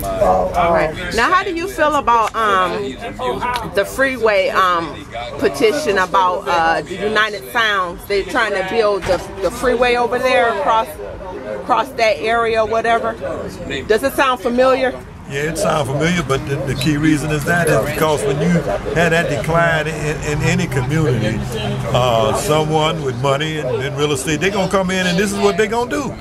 Right. Now, how do you feel about the freeway petition about the United Sounds? They're trying to build the freeway over there across that area or whatever. Does it sound familiar? Yeah, it sounds familiar, but the key reason is because when you had that decline in any community, someone with money and real estate, they're going to come in and this is what they're going to do.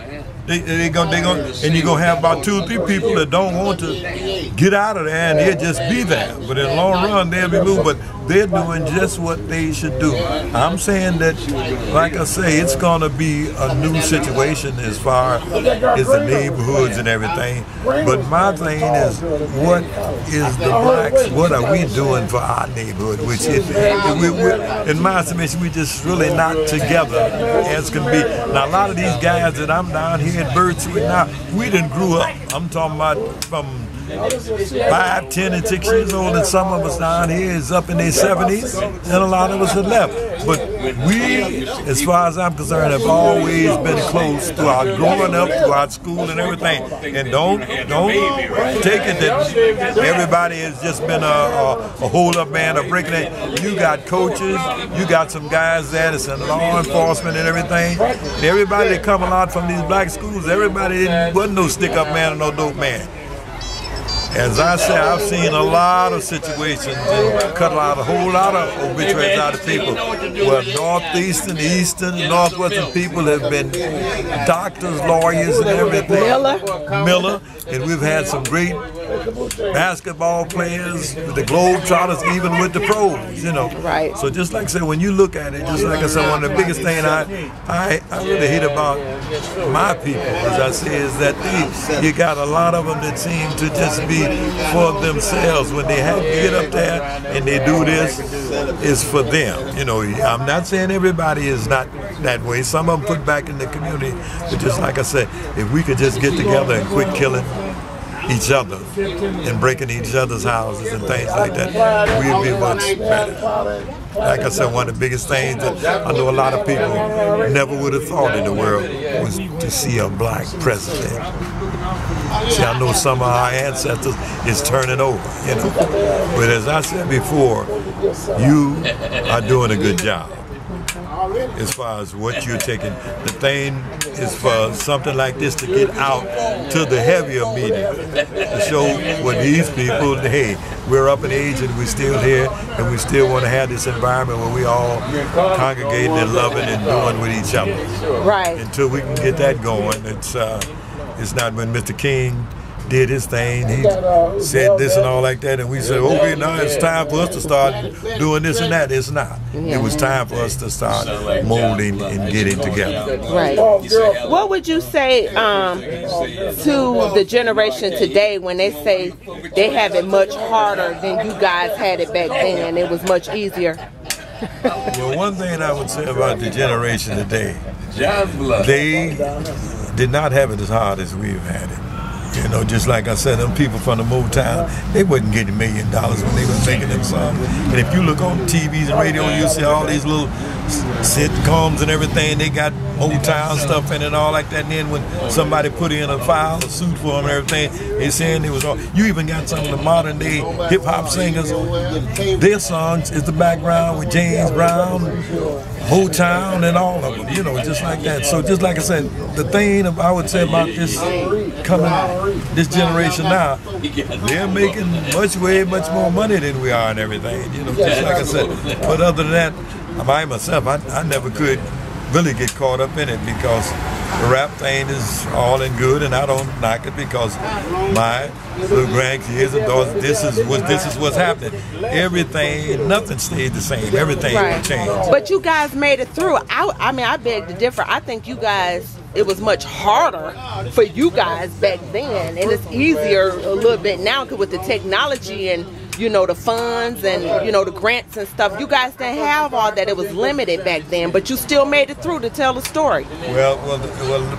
And you're gonna have about 2 or 3 people that don't want to get out of there, and they'll just be there. But in the long run, they'll be moved. But they're doing just what they should do. I'm saying that, like I say, it's gonna be a new situation as far as the neighborhoods and everything. But my thing is, what is the blacks? What are we doing for our neighborhood? Which is, in my estimation, we just really not together as can be. Now, a lot of these guys that I'm down here at Birdsweet now, we didn't grew up. I'm talking about from 5, 10, and 6 years old, and some of us down here is up in their 70s, and a lot of us have left. But we, as far as I'm concerned, have always been close throughout growing up, throughout school and everything. And don't take it that everybody has just been a hold-up band or breaking it. You got coaches, you got some guys there that's in law enforcement and everything. And everybody that come a lot from these black schools, everybody wasn't no stick-up man or no dope man. As I say, I've seen a lot of situations and cut out a whole lot of obituaries out of people where northeastern, eastern, northwestern people have been doctors, lawyers, and everything. Miller. And we've had some great basketball players, the Globetrotters, even with the pros, you know. Right. So just like I said, when you look at it, just like I said, one of the biggest things I really hate about my people, as I say, is that you got a lot of them that seem to just be for themselves. When they have to get up there and they do this, it's for them. You know, I'm not saying everybody is not that way. Some of them put back in the community, but just like I said, if we could just get together and quit killing each other and breaking each other's houses and things like that, we'd be much better. Like I said, one of the biggest things that I know a lot of people never would have thought in the world was to see a black president. See, I know some of our ancestors is turning over, you know. But as I said before, you are doing a good job. As far as what you're taking, the thing is for something like this to get out to the heavier media, to show what these people, hey, we're up in age and we're still here, and we still want to have this environment where we all congregating and loving and doing with each other. Right. Until we can get that going, it's not when Mr. King did his thing, he said this and all like that, and we said, okay, now it's time for us to start doing this and that. It's not. It was time for us to start molding and getting together. Right. What would you say to the generation today when they say they have it much harder than you guys had it back then? It was much easier. Well, one thing I would say about the generation today, they did not have it as hard as we've had it. You know, just like I said, them people from the Motown, they wasn't getting $1 million when they was making them songs. And if you look on TVs and radio, you see all these little sitcoms and everything, they got Motown stuff in it and all like that. And then when somebody put in a file, a suit for them and everything, they saying it was all. You even got some of the modern day hip hop singers, their songs is the background with James Brown, Motown, and all of them, you know, just like that. So just like I said, the thing I would say about this generation now, they're making way much more money than we are and everything, you know, just like I said. But other than that, I myself, I never could really get caught up in it because the rap thing is all and good, and I don't knock it because my little grandkids and daughters, this is what's happening. Everything, nothing stayed the same. Everything will change. But you guys made it through. I mean, I beg to differ. I think you guys, it was much harder for you guys back then, and it's easier a little bit now because with the technology and, you know, the funds and, you know, the grants and stuff. You guys didn't have all that. It was limited back then, but you still made it through to tell the story. Well,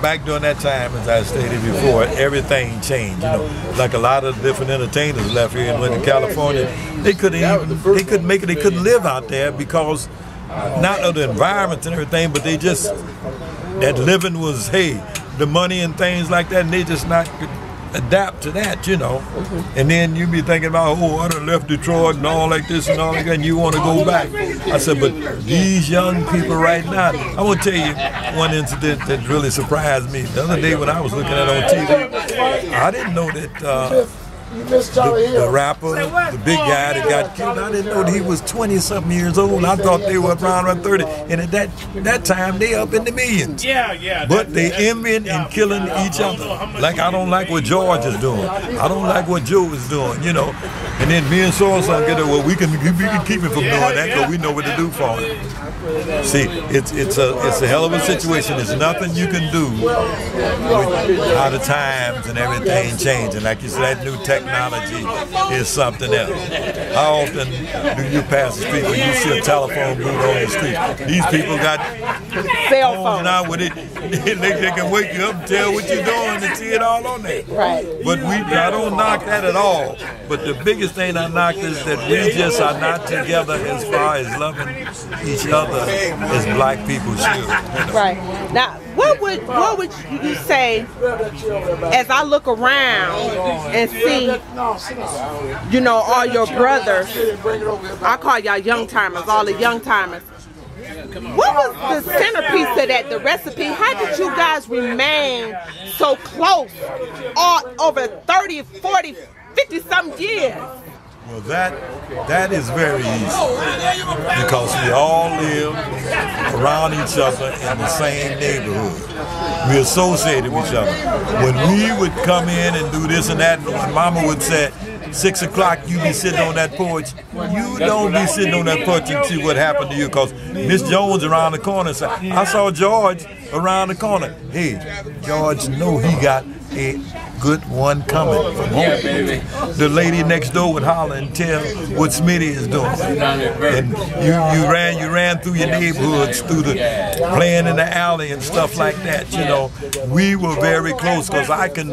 back during that time, as I stated before, everything changed. You know, like a lot of different entertainers left here and went to California. They couldn't make it. They couldn't live out there because not of the environment and everything, but they just, that living was, hey, the money and things like that, and they just not adapt to that, you know. And then you be thinking about, oh, I done left Detroit and all like this and all like that, and you want to go back. I said, but these young people right now, I want to tell you one incident that really surprised me. The other day when I was looking at it on TV, I didn't know that the rapper, the big guy that got killed, I didn't know that he was 20-something years old. I thought they were around 30. And at that time, they up in the millions. But they envying and killing each other. Like, I don't like what George is doing. I don't like what Joe is doing, you know. And then me and so-and-so get it, well, we can keep him from doing that because we know what to do for him. See, it's a hell of a situation. There's nothing you can do with how the times and everything changing. Like you said, that new technology is something else. How often do you pass the street when you see a telephone booth on the street? These people got cell phones now with it. They can wake you up and tell what you're doing and see it all on there. Right. But I don't knock that at all. But the biggest thing I knock is that we just are not together as far as loving each other as black people should. You know? Right. Now, what would you say as I look around and see, you know, all your brothers? I call y'all young timers, all the young timers. What was the centerpiece of that, the recipe? How did you guys remain so close all over 30, 40, 50-something years? Well, that is very easy because we all live around each other in the same neighborhood. We associated with each other. When we would come in and do this and that, and when Mama would say, 6 o'clock, you be sitting on that porch. You don't be sitting on that porch and see what happened to you because Miss Jones around the corner said, I saw George around the corner. Hey, George know he got a good one coming from home. The lady next door would holler and tell what Smitty is doing. And you ran through your neighborhoods, through the playing in the alley and stuff like that. You know, we were very close because I can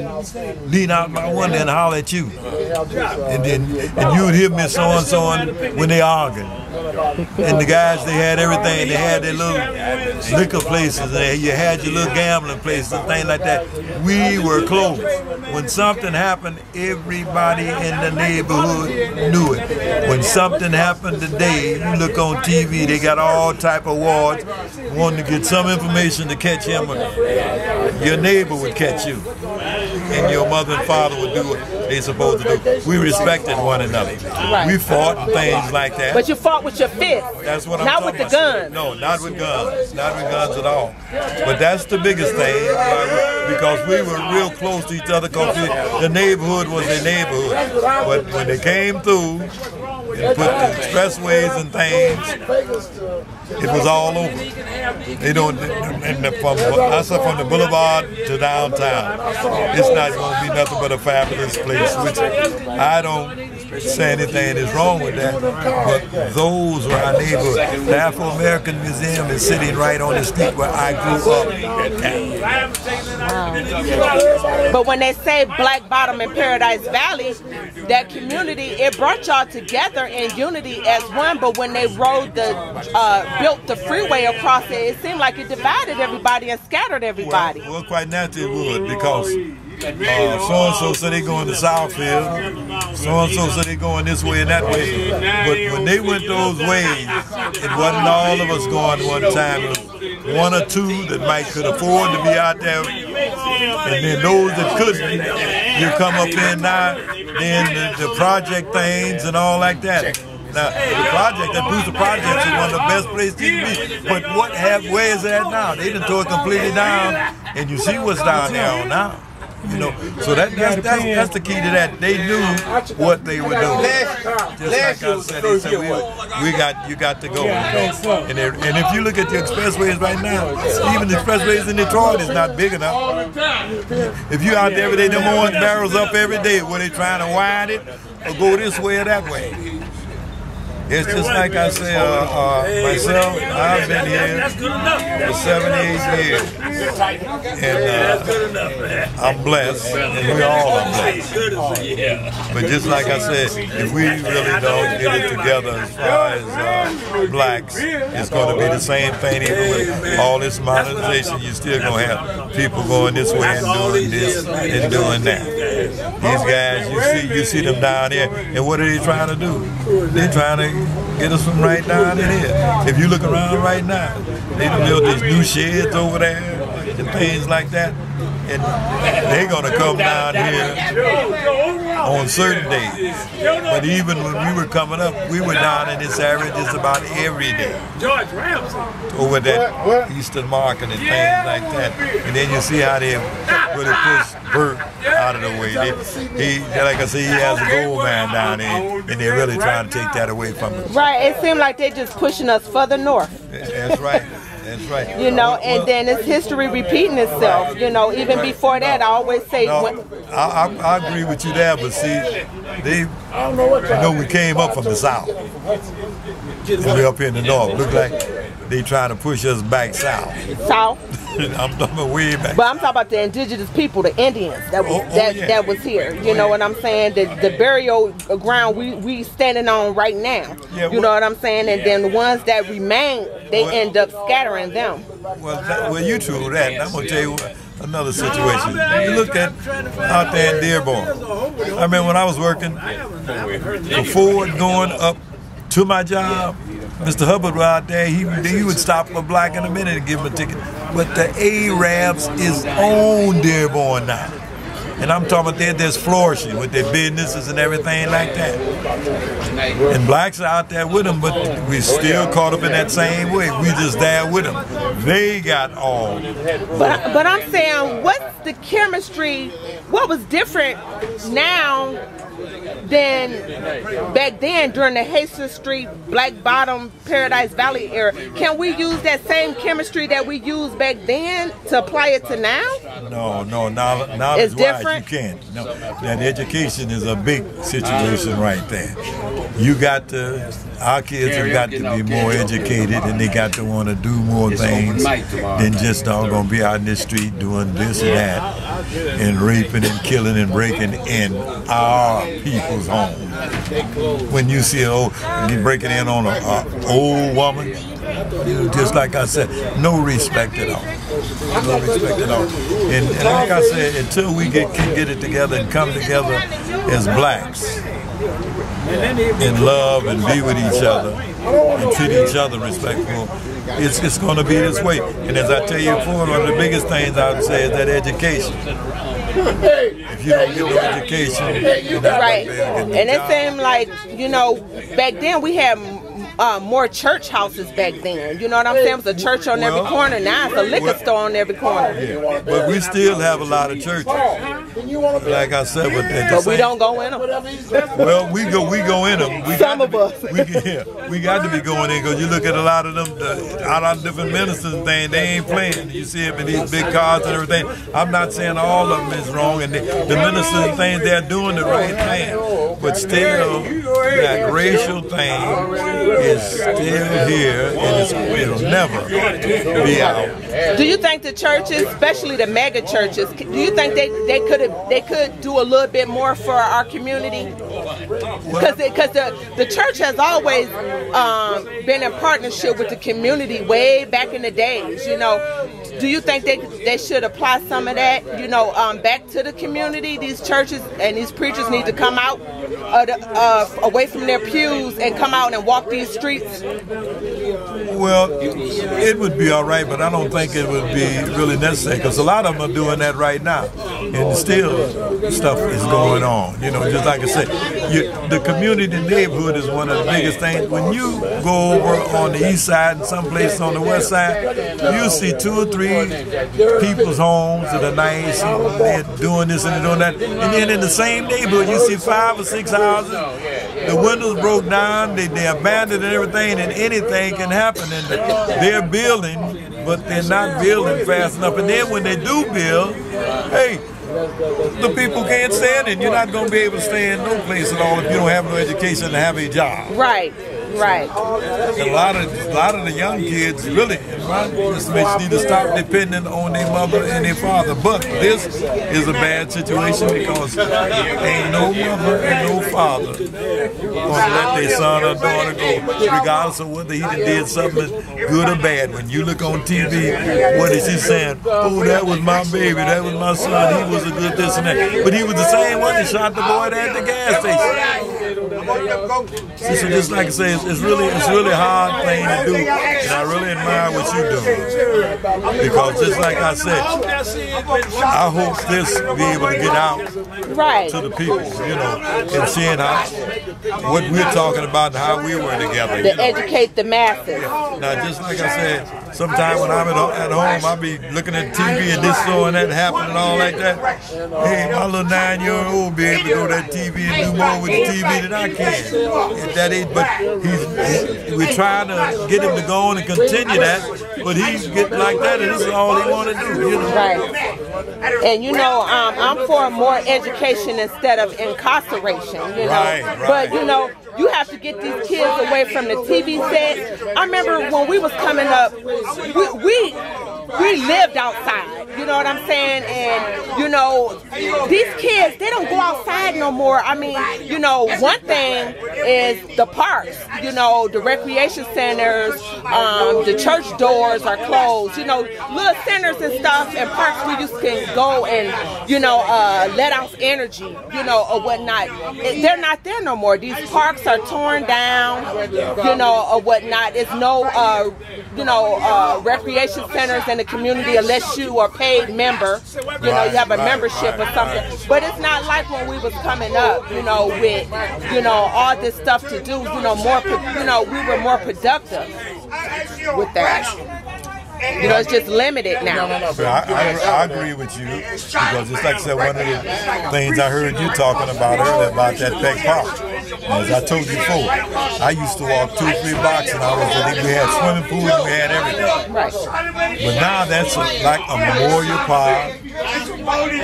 lean out my window and holler at you. And you would hear me so and so when they arguing. And the guys, they had everything. They had their little liquor places. And you had your little gambling places and things like that. We were close. When something happened, everybody in the neighborhood knew it. When something happened today, you look on TV, they got all type of wards wanting to get some information to catch him. Your neighbor would catch you. And your mother and father would do what they supposed to do. We respected one another. Right. We fought and things like that. But you fought with your fists. That's what I'm not talking with the about. guns. No, not with guns. Not with guns at all. But that's the biggest thing because we were real close to each other because the neighborhood was a neighborhood. But when they came through and put the expressways and things, it was all over. They don't, I said from the boulevard to downtown, it's not going to be nothing but a fabulous place, which I don't say anything is wrong with that, but those were our neighborhood. The Afro-American Museum is sitting right on the street where I grew up. Wow. But when they say Black Bottom and Paradise Valley, that community, it brought y'all together in unity as one, but when they built the freeway across it, it seemed like it divided everybody and scattered everybody. Well, quite naturally it would, because so-and-so said they going to Southfield, so-and-so said they going this way and that way. But when they went those ways, it wasn't all of us going one time. It was one or two that could afford to be out there. And then those that couldn't, you come up in now, then the project things and all like that. Now, the project, that Booster Project is one of the best places to be. But where is it at now? They done tore it completely down, and you see what's down there now. You know, so that's the key to that. They knew what they were doing. Just like I said, they said you got to go. You know? And if you look at the expressways right now, even the expressways in Detroit is not big enough. If you out there every day, them orange barrels up every day, were they trying to wind it or go this way or that way? It's just like I say, myself, I've been here for 78 years, and I'm blessed, and we all are blessed. But just like I said, if we really don't get it together as far as blacks, it's going to be the same thing. Even with all this modernization, you're still going to have people going this way and doing this and doing that. here. These guys, you see them down here, and what are they trying to do? They're trying to get us from right down in here. If you look around right now, they built these new sheds over there and things like that. And they're gonna come down here on certain days. But even when we were coming up, we were down in this area just about every day. Over that Eastern Market and things like that. And then you see how they really push Bert out of the way. He, like I say, he has a gold man down there, and they're really trying to take that away from him. Right, it seemed like they're just pushing us further north. That's right. That's right. You know, and then it's history repeating itself. You know, even before that, I always say. I agree with you there, but see, we came up from the south, and we're up here in the north. Look like they trying to push us back south. South. I'm talking way back. But I'm talking about the indigenous people, the Indians that was here. You know what I'm saying? The burial ground we standing on right now. Yeah, you know what I'm saying? And then the ones that remain, they end up scattering them. Well, you true that. And I'm gonna tell you another situation. You look at out there in Dearborn. I remember when I was working before going up to my job. Mr. Hubbard was out there, he would stop a black in a minute and give him a ticket. But the Arabs is on Dearborn now. And I'm talking about they're just flourishing with their businesses and everything like that. And blacks are out there with them, but we still caught up in that same way. We just there with them. They got all. But I'm saying, what's the chemistry, what was different now than back then during the Hasting Street, Black Bottom, Paradise Valley era? Can we use that same chemistry that we used back then to apply it to now? No, now it's different. You can't. No, that education is a big situation right there. You got to, our kids have got to be more educated, and they got to want to do more things than just gonna be out in the street doing this and that, and raping and killing and breaking in our people's homes. When you see you breaking in on an old woman, just like I said, no respect at all. No respect at all. And like I said, until we can get it together and come together as blacks and love and be with each other and treat each other respectful, it's going to be this way. And as I tell you before, one of the biggest things I would say is that education. If you don't get no education, you're not right. And it seemed like, you know, back then we had more church houses back then. You know what I'm saying? It was a church on every corner. Now it's a liquor store on every corner. Yeah. But we still have a lot of churches. Like I said, but we don't go in them. Well, we go in them. Some of us. We got to be going in, because you look at a lot of them, out on different ministers and things, they ain't playing. You see them in these big cars and everything. I'm not saying all of them is wrong, and the ministers and things, they're doing the right thing. But still, that racial thing is still here, and it'll never be out. Do you think the churches, especially the mega churches, do you think they could do a little bit more for our community? Because the church has always been in partnership with the community way back in the days. You know, do you think they should apply some of that, you know, back to the community? These churches and these preachers need to come out away from their pews and come out and walk these streets? Well, it would be all right, but I don't think it would be really necessary, because a lot of them are doing that right now, and still stuff is going on. You know, just like I said, the community neighborhood is one of the biggest things. When you go over on the east side and someplace on the west side, you see 2 or 3 people's homes that are nice, and they're doing this and they're doing that. And then in the same neighborhood, you see 5 or 6 houses, the windows broke down, they abandoned and everything, and anything can happen. And they're building, but they're not building fast enough. And then when they do build, hey, the people can't stand it. You're not going to be able to stay in no place at all if you don't have no education to have a job. Right. Right. A lot of the young kids really, in my estimation, need to stop depending on their mother and their father. But this is a bad situation because ain't no mother and no father gonna let their son or daughter go, regardless of whether he did something good or bad. When you look on TV, what is he saying? Oh, that was my baby, that was my son, he was a good this and that. But he was the same one that shot the boy at the gas station. So just like I say, it's really a hard thing to do, and I really admire what you're doing. Because just like I said, I hope this be able to get out to the people, you know, and seeing how what we're talking about and how we were together. To educate the masses. Now, just like I said, sometimes when I'm at home, I'll be looking at TV and this so and that happen and all like that. Hey, my little 9-year-old be able to go to that TV and do more with the TV than I can. At that age, but we're trying to get him to go on and continue that, but he's getting like that, and this is all he want to do, you know. Right. And you know, I'm for more education instead of incarceration, you know. Right. But you know, you have to get these kids away from the TV set. I remember when we was coming up, we lived outside, you know what I'm saying? And, you know, these kids, they don't go outside no more. I mean, you know, one thing is the parks, you know, the recreation centers, the church doors are closed, you know, little centers and stuff and parks where you can go and, you know, let off energy, you know, or whatnot. They're not there no more. These parks are torn down, you know, or whatnot. There's no, you know, recreation centers in the community unless you are paid member. You know, you have a membership or something. But it's not like when we was coming up, you know, with, you know, all this stuff to do, you know, more, you know, we were more productive with that. You know, it's just limited now. I agree with you, because just like I said, one of the things I heard you talking about earlier about that Peck Park. As I told you before, I used to walk 2 or 3 blocks and we had swimming pools and we had everything. Right. But now that's like a memorial park.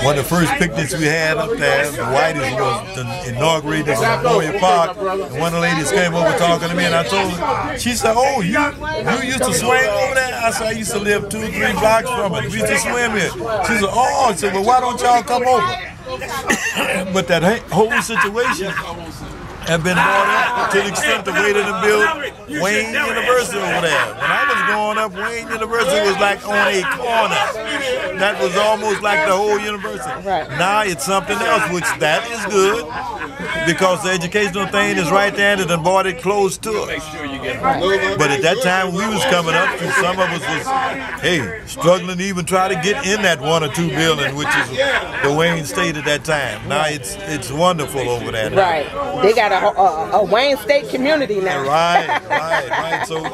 One of the first picnics we had up there, the Whiteys was inaugurated as a memorial park. And one of the ladies came over talking to me and I told her, she said, oh, you used to swim over there? I said, I used to live 2 or 3 blocks from it. We used to swim here. She said, oh, I said, well, why don't y'all come over? But that whole situation have been brought up to the extent the way to build Wayne University over there. When I was growing up, Wayne University was like on a corner. That was almost like the whole university. Right. Now it's something else, which that is good, because the educational thing is right there and then brought it close to it. But at that time we was coming up, some of us was, hey, struggling to even try to get in that 1 or 2 building, which is the Wayne State at that time. Now it's wonderful over there now. Right. They got a Wayne State community now. Right. So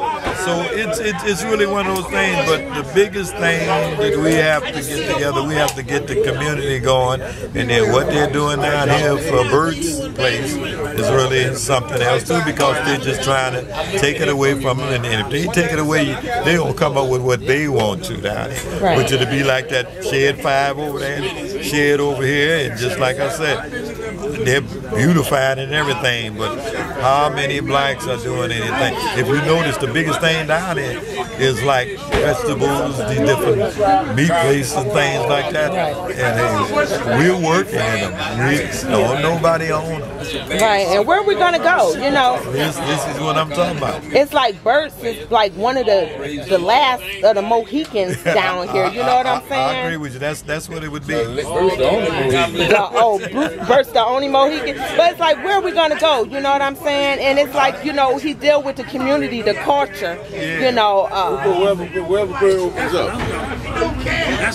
it's really one of those things. But the biggest thing that we have to get together, we have to get the community going, and then what they're doing down here for Bert's place is really something else too, because they're just trying to take it away from them, and if they take it away, they're gonna come up with what they want to down here, right. Which it'll be like that shed 5 over there, and shed over here, and just like I said, they're beautified and everything, but how many blacks are doing anything? If you notice, the biggest thing down there is like vegetables, the different meat places and things like that, and we're working in them. Nobody owns them. Right, and where are we gonna go? You know, this is what I'm talking about. It's like Bert's is like one of the last of the Mohicans down here. You know what I'm saying? I agree with you. That's what it would be. Bert's the only Mohican. Bert's the only Mohican. But it's like, where are we gonna go? You know what I'm saying? And it's like, you know, he deal with the community, the culture. Yeah. You know, wherever Bert opens up.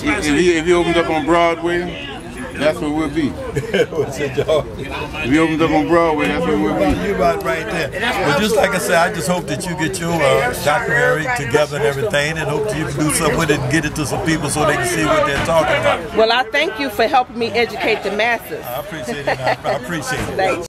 If he opens up on Broadway, that's where we'll be. What's it, dog? If he opens up on Broadway, that's where we'll be. You're about right there. But just like I said, I just hope that you get your documentary together and everything, and hope that you can do something with it and get it to some people so they can see what they're talking about. Well, I thank you for helping me educate the masses. I appreciate it. I appreciate it. Thanks.